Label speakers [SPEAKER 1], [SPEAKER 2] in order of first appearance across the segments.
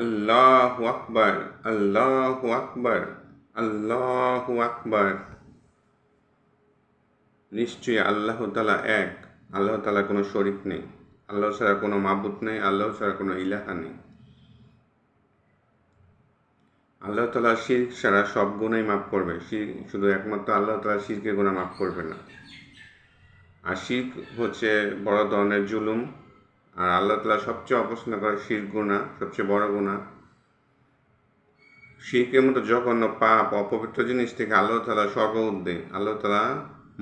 [SPEAKER 1] আল্লাহু আকবার, আল্লাহু আকবার, আল্লাহু আকবার। নিশ্চয়ই আল্লাহ তাআলা এক। আল্লাহ তাআলা কোনো শরীক নেই। আল্লাহ ছাড়া কোনো মাবুদ নেই। আল্লাহ ছাড়া কোনো ইলাহা নেই। আল্লাহ তাআলা শিরক ছাড়া সব গুনাহই মাফ করবে। শুধু একমাত্র আল্লাহ তাআলা শিরকের গুনাহ মাফ করবে না। আর শিরক হচ্ছে বড় ধরনের জুলুম। আর আল্লাহ তাআলা সবচেয়ে অপছন্দ করে শিরক গুনাহ, সবচেয়ে বড় গুনাহ। শিরকের মতো জঘন্য পাপ, অপবিত্র জিনিস থেকে আল্লাহ তাআলা সর্বঊর্ধ্বে। আল্লাহ তাআলা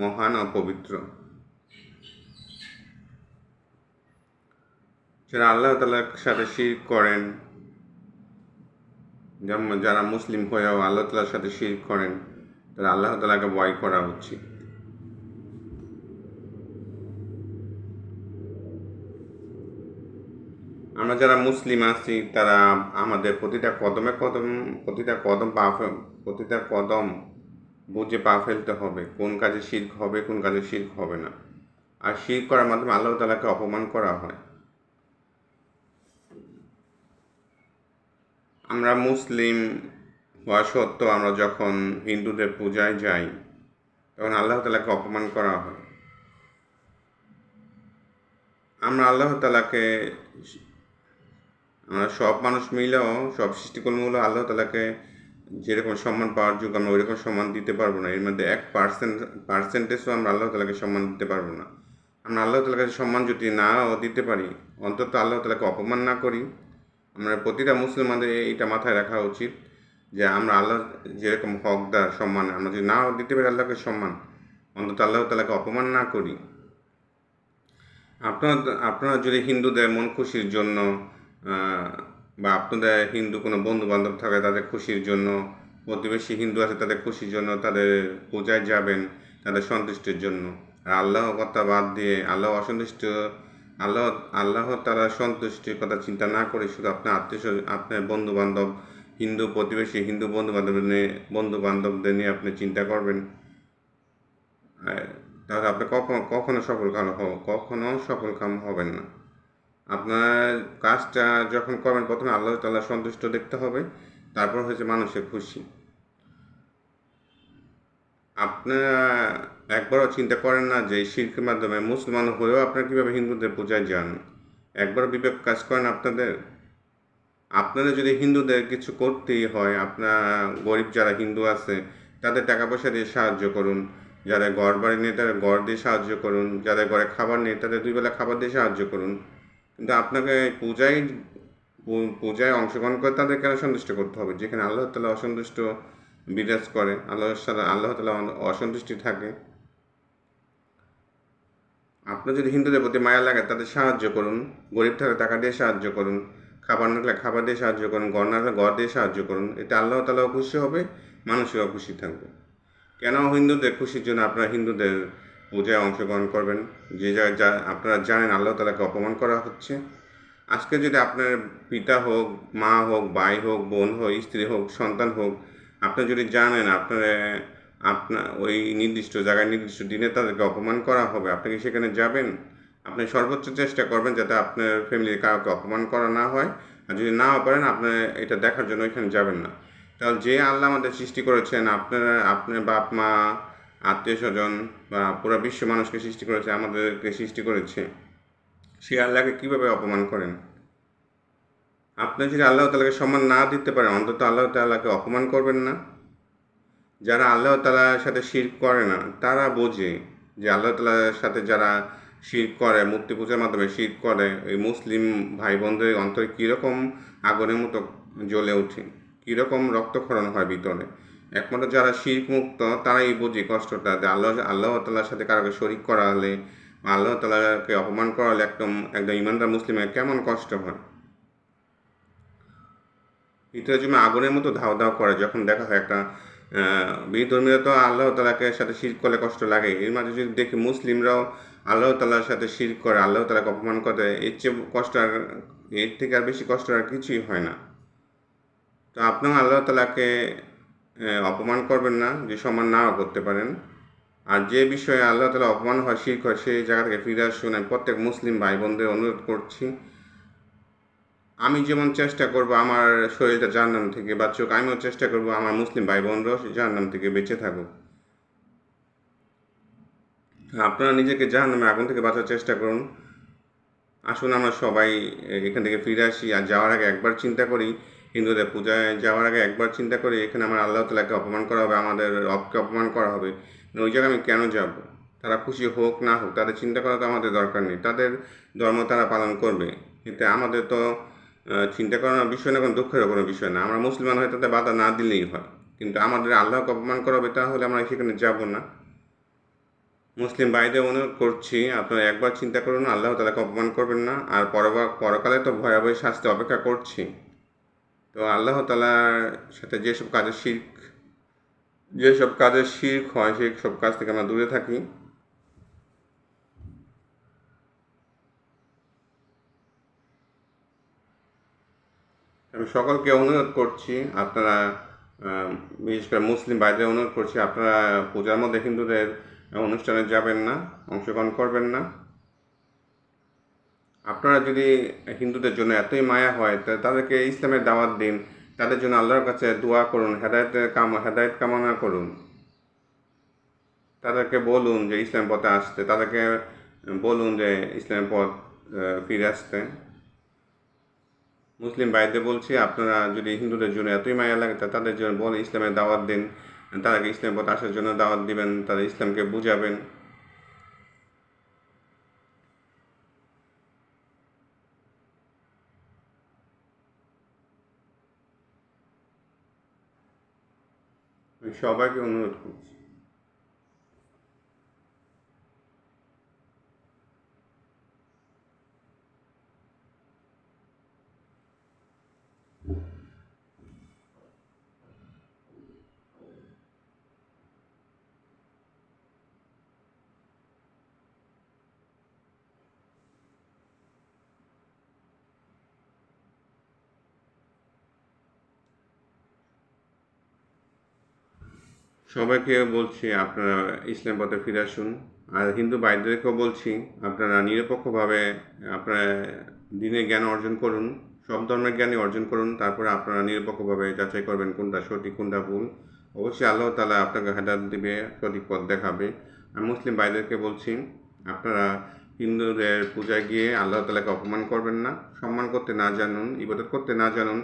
[SPEAKER 1] মহান ও পবিত্র। যারা আল্লাহ তাআলার সাথে শিরক করেন, যেমন যারা মুসলিম হয়েও আল্লাহ তাআলার সাথে শিরক করেন, তারা আল্লাহ তাআলাকে ভয় করা উচিত। আমরা যারা মুসলিম আছি তারা আমাদের প্রতিটা কদম বুঝে পা ফেলতে হবে, কোন কাজে শিরক হবে, কোন কাজে শিরক হবে না। আর শিরক করার মাধ্যমে আল্লাহ তাআলাকে অপমান করা হয়। আমরা মুসলিম হওয়া সত্ত্বেও আমরা যখন হিন্দুদের পূজায় যাই, তখন আল্লাহ তাআলাকে অপমান করা হয়। আমরা সব মানুষ মিলেও, সব সৃষ্টিকর্ম মিলেও আল্লাহ তাআলাকে যেরকম সম্মান পাওয়ার যোগ্য আমরা ওইরকম সম্মান দিতে পারবো না। এর মধ্যে 1% আমরা আল্লাহ তাআলাকে সম্মান দিতে পারবো না। আমরা আল্লাহ তাআলার কাছে সম্মান যদি নাও দিতে পারি, অন্তত আল্লাহ তাআলাকে অপমান না করি। আমরা প্রতিটা মুসলমানদের এইটা মাথায় রাখা উচিত যে আমরা আল্লাহ যেরকম হকদার সম্মান, আমরা যদি নাও দিতে পারি আল্লাহকে সম্মান, অন্তত আল্লাহ তাআলাকে অপমান না করি। আপনারা যদি হিন্দুদের মন খুশির জন্য বা আপনাদের হিন্দু কোনো বন্ধু বান্ধব থাকে তাদের খুশির জন্য, প্রতিবেশী হিন্দু আছে তাদের খুশির জন্য তাদের পূজায় যাবেন, তাদের সন্তুষ্টির জন্য। আর আল্লাহ কথা বাদ দিয়ে আল্লাহ তাআলার সন্তুষ্টির কথা চিন্তা না করে শুধু আপনার বন্ধু বান্ধব হিন্দু প্রতিবেশী হিন্দু বন্ধু বান্ধবদের নিয়ে আপনি চিন্তা করবেন, তাহলে আপনি কখনো সফলকাম হবেন না। আপনার কাজটা যখন করবেন প্রথমে আল্লাহ তাআলা সন্তুষ্ট দেখতে হবে, তারপর হচ্ছে মানুষের খুশি। আপনারা একবারও চিন্তা করেন না যে এই শিরকের মাধ্যমে মুসলমান হয়েও আপনারা কীভাবে হিন্দুদের পূজায় যান? একবারও বিবেক কাজ করেন আপনাদের যদি হিন্দুদের কিছু করতেই হয়, আপনার গরিব যারা হিন্দু আছে তাদের টাকা পয়সা দিয়ে সাহায্য করুন, যাদের ঘর বাড়ি নেই তাদের ঘর দিয়ে সাহায্য করুন, যাদের ঘরে খাবার নেই তাদের 2 বেলা খাবার দিয়ে সাহায্য করুন। কিন্তু আপনাকে পূজায় অংশগ্রহণ করে তাদের কেন সন্তুষ্ট করতে হবে? যেখানে আল্লাহ তাআলা অসন্তুষ্ট বিরাজ করে, আল্লাহ তাআলা অসন্তুষ্টি থাকে। আপনার যদি হিন্দুদের প্রতি মায়া লাগে তাদের সাহায্য করুন, গরিব থাকলে টাকা দিয়ে সাহায্য করুন, খাবার না থাকলে খাবার দিয়ে সাহায্য করুন, ঘর না থাকলে ঘর দিয়ে সাহায্য করুন। এতে আল্লাহ তাআলাও খুশি হবে, মানুষেরও খুশি থাকবে। কেন হিন্দুদের খুশির জন্য আপনারা হিন্দুদের পূজায় অংশগ্রহণ করবেন, আপনারা জানেন আল্লাহ তাআলাকে অপমান করা হচ্ছে? আজকে যদি আপনার পিতা হোক, মা হোক, ভাই হোক, বোন হোক, স্ত্রী হোক, সন্তান হোক, আপনি যদি জানেন আপনার ওই নির্দিষ্ট জায়গায় নির্দিষ্ট দিনে তাদেরকে অপমান করা হবে, আপনি কি সেখানে যাবেন? আপনি সর্বোচ্চ চেষ্টা করবেন যাতে আপনার ফ্যামিলির কাউকে অপমান করা না হয়। আর যদি নাও পারেন আপনি এটা দেখার জন্য এখানে যাবেন না। তাহলে যে আল্লাহ আমাদের সৃষ্টি করেছেন, আপনার বাপ মা, আত্মীয় স্বজন বা পুরো বিশ্ব মানুষকে সৃষ্টি করেছে, আমাদেরকে সৃষ্টি করেছে, সেই আল্লাহকে কীভাবে অপমান করেন? আপনি যদি আল্লাহ তাআলাকে সম্মান না দিতে পারেন, অন্তত আল্লাহ তাআলাকে অপমান করবেন না। যারা আল্লাহ তাআলার সাথে শিরক করে না তারা বোঝে যে আল্লাহ তাআলার সাথে যারা শিরক করে, মূর্তি পূজার মাধ্যমে শিরক করে, এই মুসলিম ভাই বোনদের অন্তরে কীরকম আগুনের মতো জ্বলে ওঠে, কীরকম রক্তক্ষরণ হয় ভিতরে। একমাত্র যারা শিরক মুক্ত তারাই বোঝে কষ্টটা, যে আল্লাহ তাআলার সাথে কারোকে শরিক করা হলে, আল্লাহ তাআলাকে অপমান করা হলে একদম ইমানদার মুসলিমের কেমন কষ্ট হয়। ভিতরে যেমন আগুনের মতো ধাও ধাও করে যখন দেখা হয় একটা বিধর্মীরা তো আল্লাহ তাআলাকে সাথে শিরক করলে কষ্ট লাগে। এর মাঝে যদি দেখি মুসলিমরাও আল্লাহ তাআলার সাথে শিরক করে, আল্লাহ তাআলাকে অপমান করে, এর থেকে আর বেশি কষ্ট আর কিছুই হয় না। তো আপনিও আল্লাহ তাআলাকে অপমান করবেন না, যে সম্মান নাও করতে পারেন। আর যে বিষয়ে আল্লাহ তাআলা অপমান হয়, শিরক হয়, সেই জায়গা থেকে ফিরে আসুন। আমি প্রত্যেক মুসলিম ভাই বোনদের অনুরোধ করছি, আমি যেমন চেষ্টা করব আমার শরীরটা জাহান্নাম থেকে বাঁচুক, আমিও চেষ্টা করব আমার মুসলিম ভাই বোনরাও জাহান্নাম থেকে বেঁচে থাকুক। আপনারা নিজেকে জাহান্নামের আগুন থেকে বাঁচার চেষ্টা করুন। আসুন আমরা সবাই এখান থেকে ফিরে আসি, আর যাওয়ার আগে একবার চিন্তা করি, হিন্দুদের পূজায় যাওয়ার আগে একবার চিন্তা করি এখানে আমার আল্লাহ তাআলাকে অপমান করা হবে, আমাদের রবকে অপমান করা হবে, ওই জায়গায় আমি কেন যাব? তারা খুশি হোক না হোক তাদের চিন্তা করা তো আমাদের দরকার নেই, তাদের ধর্ম তারা পালন করবে, কিন্তু আমাদের তো চিন্তা করার বিষয় না, কোনো দুঃখের কোনো বিষয় না। আমরা মুসলমান হয়ে তাদের বাধা না দিলেই হয়, কিন্তু আমাদের আল্লাহকে অপমান করা হবে তাহলে আমরা সেখানে যাব না। মুসলিম ভাইদের অনুরোধ করছি আপনারা একবার চিন্তা করুন, আল্লাহ তাআলাকে অপমান করবেন না, আর পরকালে তো ভয়াবহ শাস্তি অপেক্ষা করছি। তো আল্লাহ তাআলার সাথে যেসব কাজের শিরক হয় সেই সব কাজ থেকে আমরা দূরে থাকি। আমি সকলকে অনুরোধ করছি আপনারা বিশেষ করে মুসলিম ভাইদের অনুরোধ করছি আপনারা পূজার মধ্যে হিন্দুদের অনুষ্ঠানে যাবেন না, অংশগ্রহণ করবেন না। আপনারা যদি হিন্দুদের জন্য এতই মায়া হয় তাদেরকে ইসলামের দাওয়াত দিন, তাদের জন্য আল্লাহর কাছে দোয়া করুন, হেদায়েত কামনা করুন, তাদেরকে বলুন যে ইসলাম পথে আসতে, তাদেরকে বলুন যে ইসলামের পথ ফিরে আসতে। মুসলিম ভাইদের বলছি আপনারা যদি হিন্দুদের জন্য এতই মায়া লাগে তাদের জন্য বলে ইসলামের দাওয়াত দিন, তাদেরকে ইসলামের পথে আসার জন্য দাওয়াত দিবেন, তাদের ইসলামকে বুঝাবেন। আমি সবাইকে অনুরোধ করছি। সবাইকে বলছি আপনারা ইসলাম পথে ফিরে আসুন, আর হিন্দু ভাইদেরকেও বলছি আপনারা নিরপেক্ষভাবে আপনারা দিনের জ্ঞান অর্জন করুন, সব ধর্মের জ্ঞানই অর্জন করুন, তারপরে আপনারা নিরপেক্ষভাবে যাচাই করবেন কোনটা সঠিক কোনটা ভুল। অবশ্যই আল্লাহ তাআলা আপনাকে হেদায়েত দিবে, সঠিক পথ দেখাবে। আর মুসলিম ভাইদেরকে বলছি আপনারা হিন্দুদের পূজায় গিয়ে আল্লাহ তাআলাকে অপমান করবেন না, সম্মান করতে না জানুন, ইবাদত করতে না জানুন,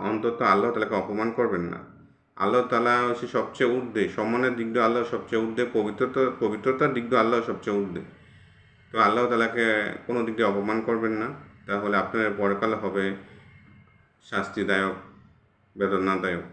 [SPEAKER 1] অন্তত আল্লাহ তাআলাকে অপমান করবেন না। আল্লাহ তাআলা হচ্ছে সবচেয়ে ঊর্ধ্বে, সম্মানের দিক দিয়ে আল্লাহ সবচেয়ে ঊর্ধ্বে, পবিত্রতার দিক দিয়ে আল্লাহ সবচেয়ে ঊর্ধ্বে। তো আল্লাহ তাআলাকে কোনো দিক দিয়ে অপমান করবেন না, তাহলে আপনার পরকাল হবে শাস্তিদায়ক, বেদনাদায়ক।